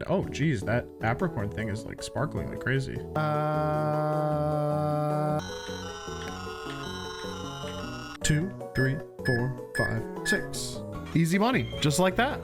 Oh, geez, that apricorn thing is like sparkling like crazy. 2, 3, 4, 5, 6. Easy money, just like that.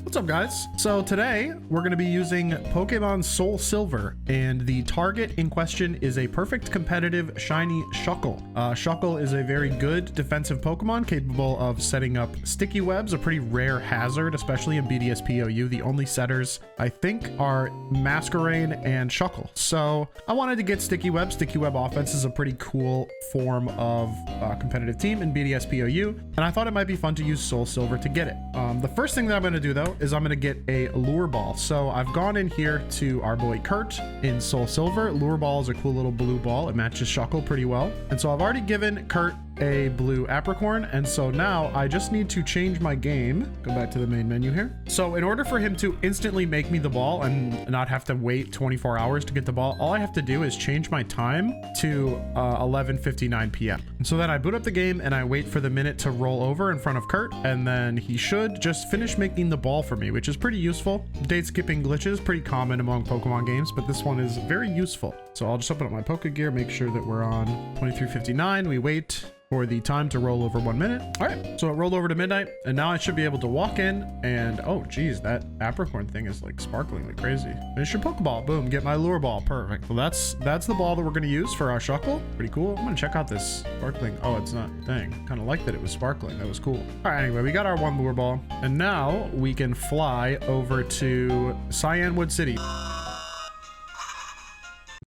What's up, guys? So today we're going to be using Pokemon Soul Silver, and the target in question is a perfect competitive shiny Shuckle. Shuckle is a very good defensive Pokemon capable of setting up sticky webs, a pretty rare hazard, especially in BDSPOU. The only setters I think are Masquerain and Shuckle. So I wanted to get sticky web. Sticky web offense is a pretty cool form of competitive team in BDSPOU, and I thought it might be fun to use Soul Silver to get it. The first thing that I'm going to do though is I'm going to get a lure ball. So I've gone in here to our boy Kurt in Soul Silver. Lure ball is a cool little blue ball. It matches Shuckle pretty well. And so I've already given Kurt a blue apricorn, and so now I just need to change my game. Go back to the main menu here. So in order for him to instantly make me the ball and not have to wait 24 hours to get the ball, all I have to do is change my time to 11:59 p.m. And so then I boot up the game and I wait for the minute to roll over in front of Kurt, and then he should just finish making the ball for me, which is pretty useful. Date skipping glitches, pretty common among Pokemon games, but this one is very useful. So I'll just open up my Pokegear, make sure that we're on 23:59. We wait for the time to roll over 1 minute. All right, so it rolled over to midnight, and now I should be able to walk in and, oh geez, that apricorn thing is like sparkling like crazy. Finish your Pokeball, boom, get my lure ball, perfect. Well, that's the ball that we're gonna use for our Shuckle. Pretty cool. I'm gonna check out this sparkling. Oh, it's not, dang, kind of like that it was sparkling. That was cool. All right, anyway, we got our one lure ball, and now we can fly over to Cyanwood City.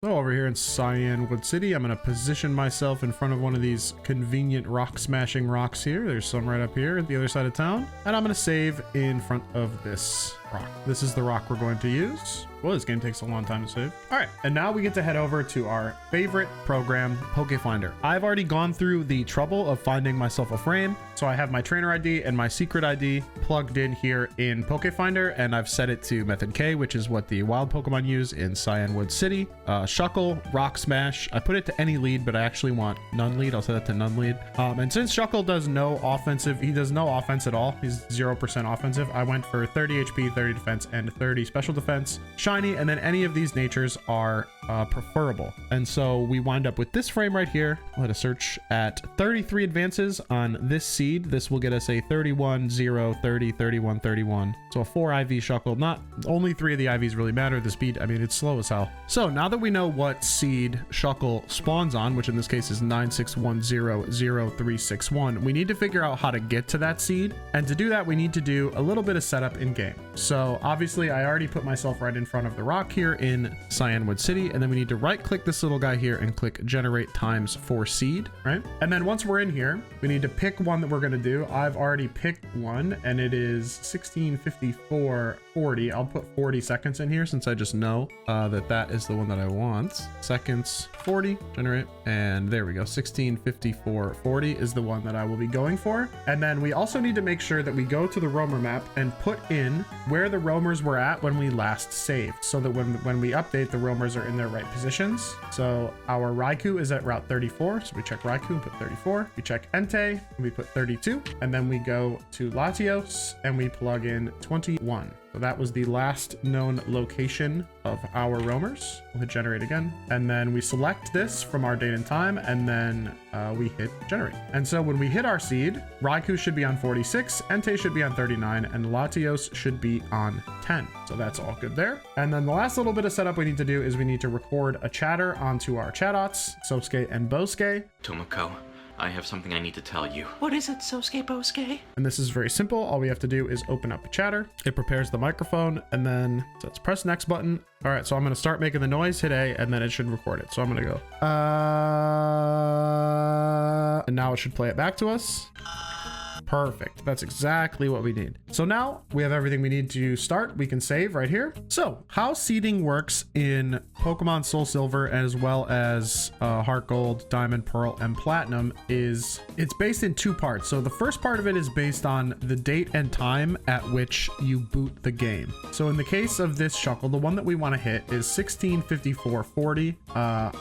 So over here in Cyanwood City, I'm going to position myself in front of one of these convenient rock smashing rocks here. There's some right up here at the other side of town. And I'm going to save in front of this rock. This is the rock we're going to use. Well, this game takes a long time to save. All right, and now we get to head over to our favorite program, Pokefinder. I've already gone through the trouble of finding myself a frame. So I have my trainer ID and my secret ID plugged in here in Pokefinder, and I've set it to Method K, which is what the wild Pokemon use in Cyanwood City. Shuckle, Rock Smash. I put it to any lead, but I actually want none lead. I'll set it to none lead. And since Shuckle does no offensive, he does no offense at all. He's 0% offensive. I went for 30 HP, 30 defense, and 30 special defense. Shiny, and then any of these natures are preferable. And so we wind up with this frame right here. Let us search at 33 advances on this seed. This will get us a 31, 0, 30, 31, 31. So a 4 IV Shuckle. Not only 3 of the IVs really matter. The speed, I mean, it's slow as hell. So now that we know what seed Shuckle spawns on, which in this case is 961000361, we need to figure out how to get to that seed. And to do that, we need to do a little bit of setup in game. So obviously I already put myself right in front of the rock here in Cyanwood City, and then we need to right click this little guy here and click generate times for seed, right? And then once we're in here, we need to pick one that we're going to do. I've already picked one, and it is 16:54:40. I'll put 40 seconds in here since I just know that is the one that I want. Seconds 40, generate, and there we go. 16:54:40 is the one that I will be going for. And then we also need to make sure that we go to the roamer map and put in where the roamers were at when we last saved, so that when we update, the roamers are in their right positions. So our Raikou is at route 34, so we check Raikou and put 34. We check Entei and we put 32, and then we go to Latios and we plug in 21. So that was the last known location of our roamers. We'll hit generate again, and then we select this from our date and time, and then we hit generate. And so when we hit our seed, Raikou should be on 46, Entei should be on 39, and Latios should be on 10. So that's all good there. And then the last little bit of setup we need to do is we need to record a chatter onto our Chatots, Sosuke and Bosuke. Tomoko, I have something I need to tell you. What is it, Sosuke Bosuke? And this is very simple. All we have to do is open up a chatter. It prepares the microphone, and then so let's press next button. All right, so I'm going to start making the noise, hit A, and then it should record it. So I'm going to go, and now it should play it back to us. Perfect. That's exactly what we need. So now we have everything we need to start. We can save right here. So how seeding works in Pokemon Soul Silver, as well as Heart Gold, Diamond, Pearl, and Platinum, is it's based in 2 parts. So the first part of it is based on the date and time at which you boot the game. So in the case of this Shuckle, the one that we want to hit is 16:54:40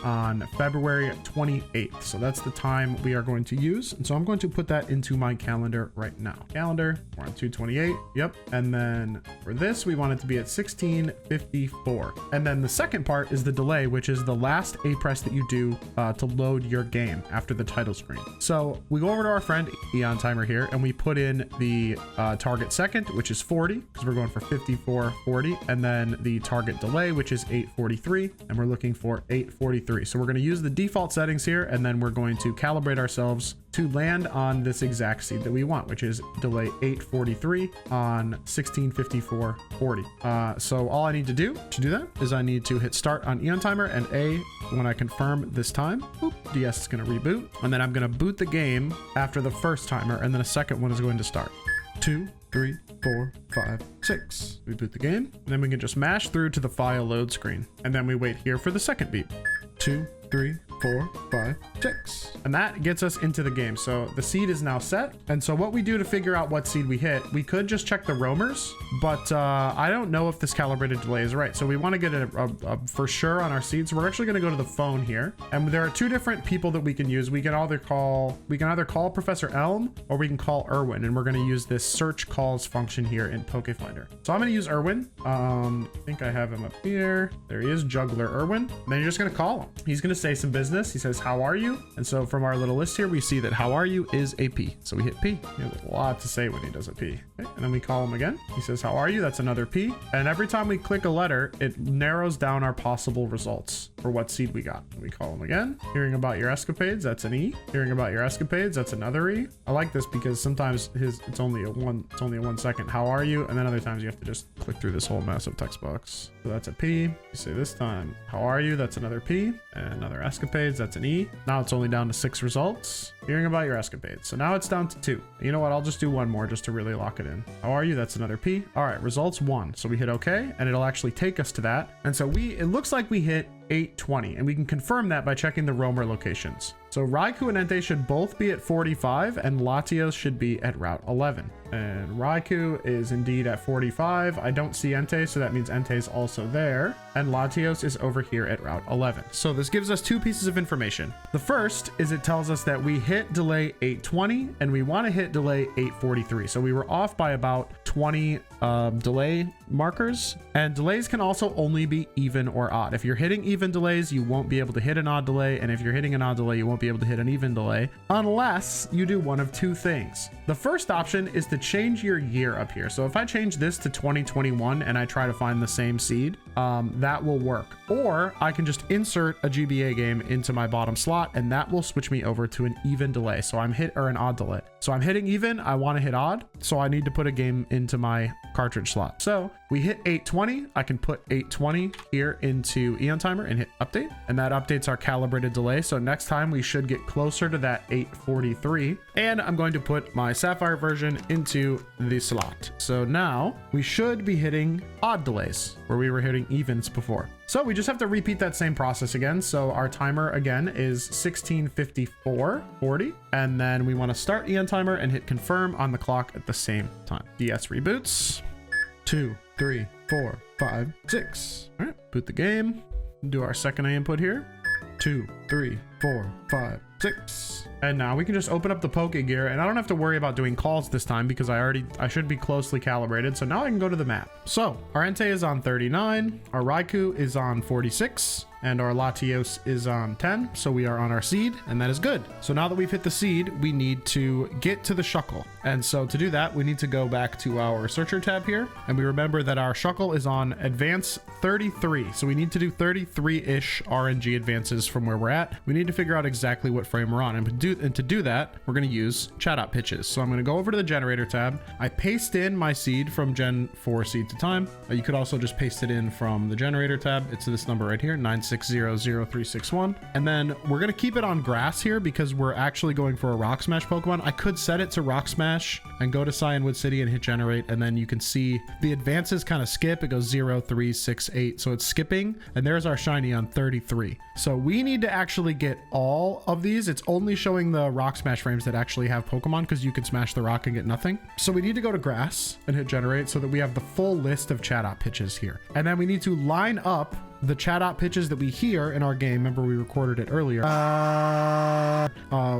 on February 28th. So that's the time we are going to use. And so I'm going to put that into my calendar calendar right now. Calendar, we're on 228. Yep. And then for this, we want it to be at 1654. And then the second part is the delay, which is the last A press that you do to load your game after the title screen. So we go over to our friend Eon Timer here and we put in the target second, which is 40, because we're going for 5440, and then the target delay, which is 843, and we're looking for 843. So we're going to use the default settings here, and then we're going to calibrate ourselves to land on this exact seed that we want, which is delay 843 on 1654.40. So all I need to do that is I need to hit start on Eon Timer and A when I confirm this time. Boop, DS is going to reboot, and then I'm going to boot the game after the first timer, and then a second one is going to start. 2, 3, 4, 5, 6. We boot the game, and then we can just mash through to the file load screen, and then we wait here for the second beep. 2, 3, 4, 5, 6. And that gets us into the game. So the seed is now set. And so what we do to figure out what seed we hit, we could just check the roamers, but I don't know if this calibrated delay is right. So we want to get a for sure on our seed. So we're actually going to go to the phone here. And there are two different people that we can use. We can either call Professor Elm, or we can call Erwin. And we're going to use this search calls function here in Pokefinder. So I'm going to use Erwin. I think I have him up here. There he is, Juggler Erwin. And then you're just going to call him. He's going to say some business. He says, how are you? And so from our little list here, we see that how are you is a P. So we hit P. He has a lot to say when he does a P. Okay. And then we call him again. He says, how are you? That's another P. And every time we click a letter, it narrows down our possible results for what seed we got. We call him again. Hearing about your escapades, that's an E. Hearing about your escapades, that's another E. I like this because sometimes it's only a 1 second. How are you? And then other times you have to just click through this whole massive text box. So that's a P. You say this time, how are you? That's another P. And another escapades, that's an E. Now it's only down to 6 results. Hearing about your escapades. So now it's down to 2. You know what? I'll just do one more just to really lock it in. How are you? That's another P. All right, results 1. So we hit OK, and it'll actually take us to that. And so it looks like we hit 820, and we can confirm that by checking the roamer locations. So Raikou and Entei should both be at 45, and Latios should be at Route 11. And Raikou is indeed at 45. I don't see Entei, so that means Entei is also there. And Latios is over here at Route 11. So this gives us 2 pieces of information. The first is it tells us that we hit delay 820, and we want to hit delay 843. So we were off by about 20 delay markers. And delays can also only be even or odd. If you're hitting even delays, you won't be able to hit an odd delay. And if you're hitting an odd delay, you won't be able to hit an even delay unless you do one of 2 things. The first option is to change your year up here. So if I change this to 2021 and I try to find the same seed, that will work. Or I can just insert a GBA game into my bottom slot, and that will switch me over to an even delay. So an odd delay. So I'm hitting even, I want to hit odd. So I need to put a game into my cartridge slot. So we hit 820. I can put 820 here into Eon Timer and hit update, and that updates our calibrated delay. So next time we should get closer to that 843, and I'm going to put my Sapphire version into the slot. So now we should be hitting odd delays where we were hitting evens before. So we just have to repeat that same process again. So our timer again is 1654.40, and then we want to start Eon Timer and hit confirm on the clock at the same time. DS reboots. 2, 3, 4, 5, 6. All right, boot the game. Do our second input here. 2, 3, 4, 5, 6. And now we can just open up the Poke Gear, and I don't have to worry about doing calls this time because I should be closely calibrated. So now I can go to the map. So our Entei is on 39, our Raikou is on 46, and our Latios is on 10. So we are on our seed, and that is good. So now that we've hit the seed, we need to get to the Shuckle. And so to do that, we need to go back to our searcher tab here, and we remember that our Shuckle is on advance 33. So we need to do 33-ish RNG advances from where we're at. We need to figure out exactly what frame we're on, and to do that, we're going to use Chatot pitches. So I'm going to go over to the generator tab. I paste in my seed from Gen 4 seed to time. You could also just paste it in from the generator tab. It's this number right here, 9600361. And then we're going to keep it on grass here because we're actually going for a Rock Smash Pokemon. I could set it to Rock Smash and go to Cyanwood City and hit generate, and then you can see the advances kind of skip. It goes 0, 3, 6, 8. So it's skipping, and there's our shiny on 33. So we need to actually get all of these. It's only showing the Rock Smash frames that actually have Pokemon because you can smash the rock and get nothing. So we need to go to grass and hit generate so that we have the full list of Chatot pitches here. And then we need to line up the Chatot pitches that we hear in our game. Remember, we recorded it earlier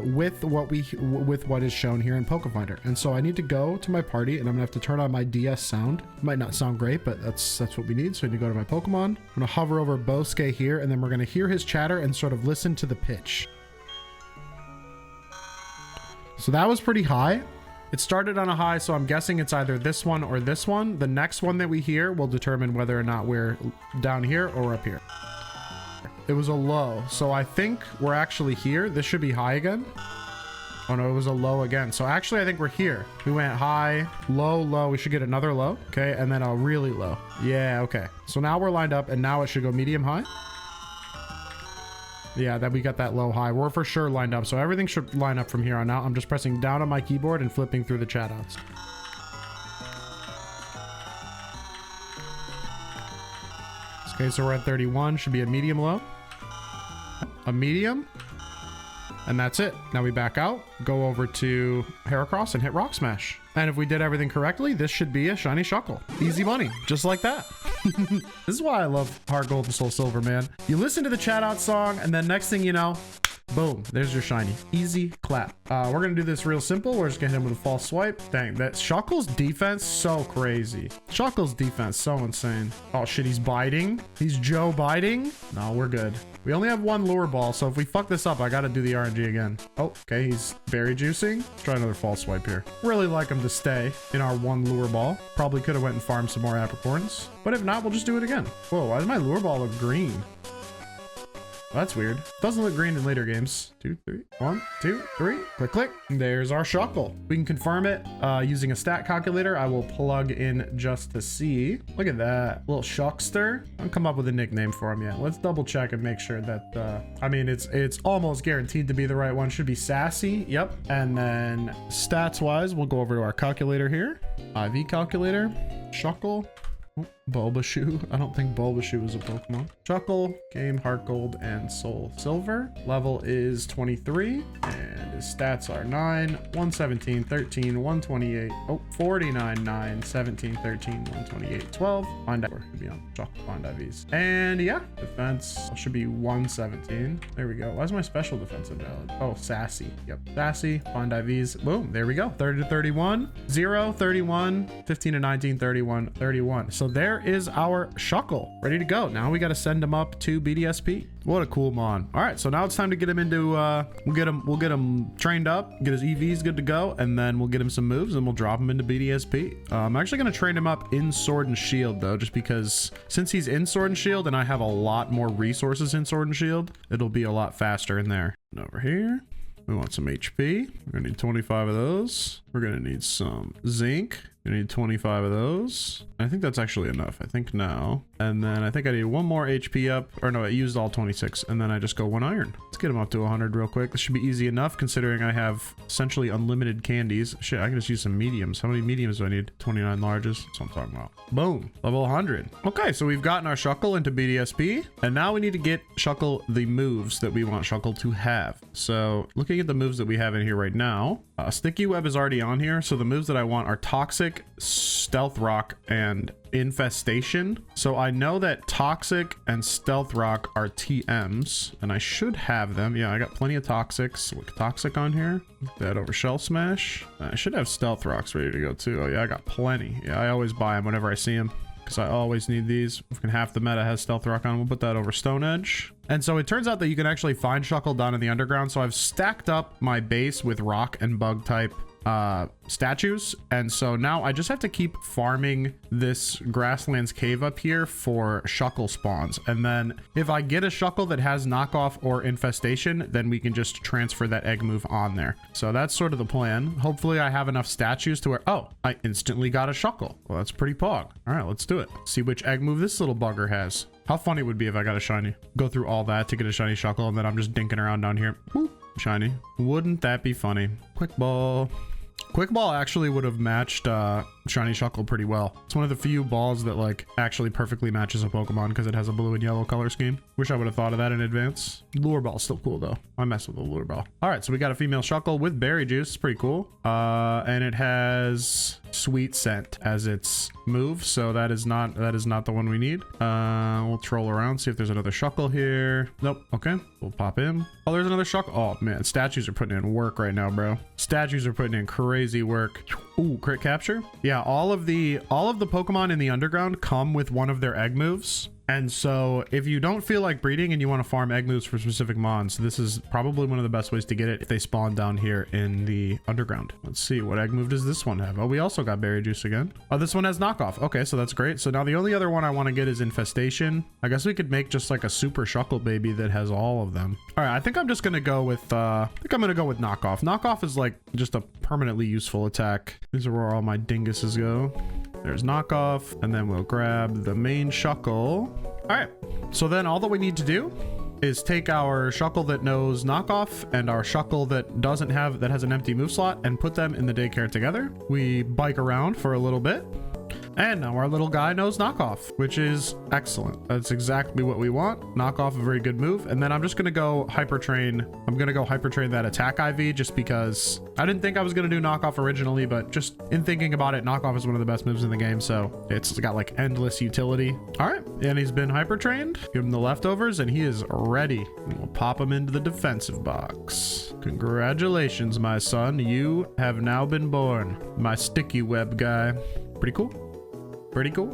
with what is shown here in Pokefinder. And so I need to go to my party, and I'm gonna have to turn on my DS sound. Might not sound great, but that's what we need. So I need to go to my Pokemon. I'm gonna hover over Bosuke here, and then we're gonna hear his chatter and sort of listen to the pitch. So that was pretty high. It started on a high, so I'm guessing it's either this one or this one. The next one that we hear will determine whether or not we're down here or up here. It was a low, so I think we're actually here. This should be high again. Oh no, it was a low again. So actually, I think we're here. We went high, low, low. We should get another low, okay? And then a really low. Yeah, okay. So now we're lined up, and now it should go medium high. Yeah, that we got that low high. We're for sure lined up, so everything should line up from here on out. I'm just pressing down on my keyboard and flipping through the Chatots. Okay, so we're at 31. Should be a medium low. A medium. And that's it. Now we back out, go over to Heracross and hit Rock Smash. And if we did everything correctly, this should be a shiny Shuckle. Easy money, just like that. This is why I love Heart Gold and Soul Silver, man. You listen to the Chatot song, and then next thing you know, boom, there's your shiny. Easy clap. We're gonna do this real simple. We're just gonna hit him with a false swipe. Dang, that Shuckle's defense so crazy. Shuckle's defense so insane. Oh shit, he's biting. He's Joe biting. No, we're good. We only have one lure ball, so if we fuck this up, I gotta do the RNG again. Oh, okay, he's berry juicing. Let's try another false swipe here. Really like him to stay in our one lure ball. Probably could have went and farmed some more apricorns, but if not, we'll just do it again. Whoa, why does my lure ball look green? That's weird. Doesn't look green in later games. 2, 3, 1, 2, 3. Click, click. There's our Shuckle. We can confirm it using a stat calculator. I will plug in just to see. Look at that little Shuckster. I haven't come up with a nickname for him yet. Let's double check and make sure that, I mean, it's almost guaranteed to be the right one. Should be Sassy. Yep. And then stats wise, we'll go over to our calculator here. IV calculator, Shuckle. Oh, Bulbashu. I don't think Bulbashu is a Pokemon. Shuckle, game, Heart Gold, and Soul Silver. Level is 23, and his stats are 9, 117, 13, 128, 49, 9, 17, 13, 128, 12. Find out where could be on Shuckle, find IVs. And yeah, defense should be 117. There we go. Why is my special defense invalid? Oh, Sassy. Yep. Sassy, find IVs. Boom. There we go. 30 to 31, 0, 31, 15 to 19, 31, 31. So there is our Shuckle ready to go. Now we got to send him up to BDSP. What a cool mon. All right, so now it's time to get him into we'll get him trained up, get his EVs good to go, and then we'll get him some moves and we'll drop him into BDSP. I'm actually going to train him up in Sword and Shield though, just because since he's in Sword and Shield and I have a lot more resources in Sword and Shield, it'll be a lot faster in there. And over here, we want some HP. We're gonna need 25 of those. We're gonna need some zinc. We need 25 of those. I think that's actually enough. I think now. And then I think I need one more HP up. Or no, I used all 26. And then I just go 1 iron. Let's get him up to 100 real quick. This should be easy enough considering I have essentially unlimited candies. Shit, I can just use some mediums. How many mediums do I need? 29 larges. That's what I'm talking about. Boom. Level 100. Okay, so we've gotten our Shuckle into BDSP. And now we need to get Shuckle the moves that we want Shuckle to have. So looking at the moves that we have in here right now, Sticky Web is already on here. So the moves that I want are Toxic, Stealth Rock, and Infestation. So I know that Toxic and Stealth Rock are TMs, and I should have them. Yeah, I got plenty of Toxics. With Toxic on here. That over Shell Smash. I should have Stealth Rocks ready to go too. Oh yeah, I got plenty. Yeah, I always buy them whenever I see them, because I always need these. Half the meta has Stealth Rock on. We'll put that over Stone Edge. And so it turns out that you can actually find Shuckle down in the underground. So I've stacked up my base with rock and bug type statues, and so now I just have to keep farming this grasslands cave up here for Shuckle spawns, and then if I get a Shuckle that has knockoff or infestation, then we can just transfer that egg move on there. So that's sort of the plan. Hopefully I have enough statues to where, oh, I instantly got a Shuckle. Well, that's pretty pog. All right, let's do it. See which egg move this little bugger has. How funny it would be if I got a shiny. Go through all that to get a shiny Shuckle, and then I'm just dinking around down here. Whoop, shiny. Wouldn't that be funny? Quick ball. Quick ball actually would have matched shiny Shuckle pretty well. It's one of the few balls that like actually perfectly matches a Pokemon because it has a blue and yellow color scheme. Wish I would have thought of that in advance. Lure ball's still cool though. I mess with the lure ball. All right, so we got a female Shuckle with berry juice. It's pretty cool. And it has sweet scent as its move, so that is not the one we need. We'll troll around, see if there's another Shuckle here. Nope. Okay, we'll pop in. Oh, there's another Shuckle. Oh man, statues are putting in work right now, bro. Statues are putting in crazy work. Ooh, crit capture. Yeah, all of the Pokemon in the underground come with one of their egg moves. And so if you don't feel like breeding and you want to farm egg moves for specific mons, this is probably one of the best ways to get it if they spawn down here in the underground. Let's see, what egg move does this one have? Oh, we also got berry juice again. Oh, this one has knockoff. Okay, so that's great. So now the only other one I want to get is infestation. I guess we could make just like a super Shuckle baby that has all of them. All right, I think I'm just going to go with, I think I'm going to go with knockoff. Knockoff is like just a permanently useful attack. These are where all my dinguses go. There's knockoff, and then we'll grab the main Shuckle. All right, so then all that we need to do is take our Shuckle that knows knockoff and our Shuckle that has an empty move slot and put them in the daycare together. We bike around for a little bit. And now our little guy knows knockoff, which is excellent. That's exactly what we want. Knockoff, a very good move. And then I'm just going to go hyper train. I'm going to go hyper train that attack IV just because I didn't think I was going to do knockoff originally, but just in thinking about it, knockoff is one of the best moves in the game. So it's got like endless utility. All right. And he's been hyper trained. Give him the leftovers and he is ready. And we'll pop him into the defensive box. Congratulations, my son. You have now been born. My sticky web guy. Pretty cool. Pretty cool.